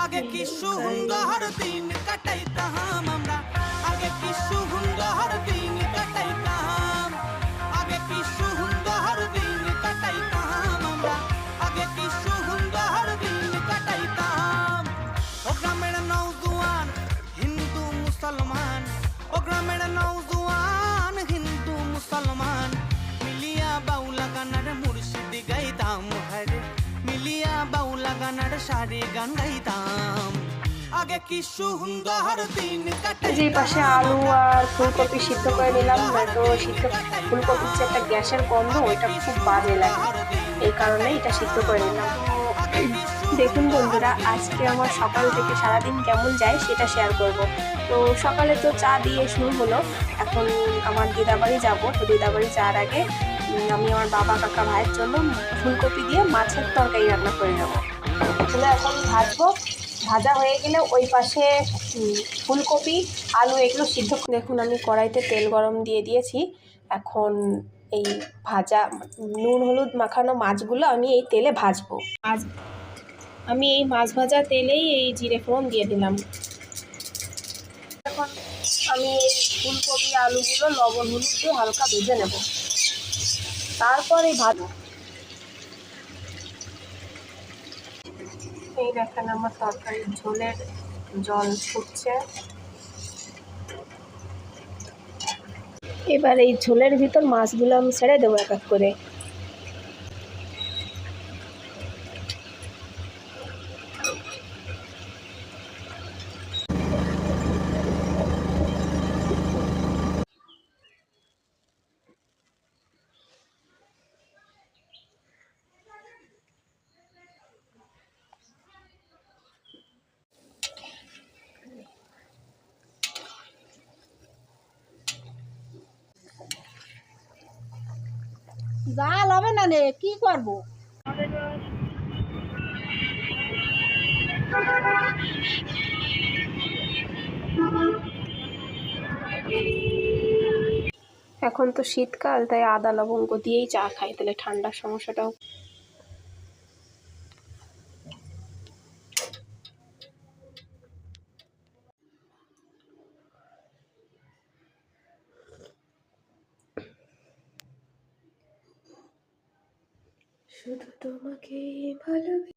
আগে কি সুন্দর দিন কাটাইতাম আমরা, আগে কি সুন্দর দিন কাটাইতাম, আগে কি সুন্দর দিন কাটাইতাম আমরা, আগে কি সুন্দর দিন কাটাইতাম। ও গ্রামের নওজোয়ান হিন্দু মুসলমান, ও গ্রামের নওজোয়ান হিন্দু মুসলমান, মিলিয়া বাউলা গানার মুর্শিদি গাইতাম হরে, মিলিয়া বাউলা গানার সারি গান গাইতাম। আগে কি সুন্দর দিন কাটাইতাম। যে পাশে আলু আর ফুলকপি সিদ্ধ করে নিলাম, তো সিদ্ধ ফুলকপির যে একটা গ্যাসের গন্ধ ওইটা খুব বাজে লাগে, এই কারণে এটা সিদ্ধ করে নিলাম। দেখুন বন্ধুরা, আজকে আমার সকাল থেকে সারাদিন কেমন যায় সেটা শেয়ার করব। তো সকালে তো চা দিয়ে শুরু হলো, এখন আমার দিদাবাড়ি যাব। তো দিদাবাড়ি যাওয়ার আগে আমি আমার বাবা কাকা ভাইয়ের জন্য ফুলকপি দিয়ে মাছের তরকারি রান্না করে নেবো। এগুলো এখন ভাজবো, ভাজা হয়ে গেলে ওই পাশে ফুলকপি আলু এগুলো সিদ্ধ। দেখুন আমি কড়াইতে তেল গরম দিয়ে দিয়েছি, এখন এই ভাজা নুন হলুদ মাখানো মাছগুলো আমি এই তেলে ভাজবো। আমি এই মাছ ভাজা তেলেই এই জিরে ফোড়ন দিয়ে দিলাম। এখন আমি এই ফুলকপি আলুগুলো লবণ হলুদ দিয়ে হালকা ভেজে নেব, তারপরে ভাজবো। এই দেখেন আমার তরকারির ঝোলের জল ফুটছে। এবার এই ঝোলের ভিতর মাছগুলো আমি ছেড়ে দেবো এক এক করে। জাল হবে না রে, কি করবো? এখন তো শীতকাল, তাই আদা লবঙ্গ দিয়েই চা খাই, তাহলে ঠান্ডার সমস্যাটাও। শুধু তোমাকে ভালোবেসে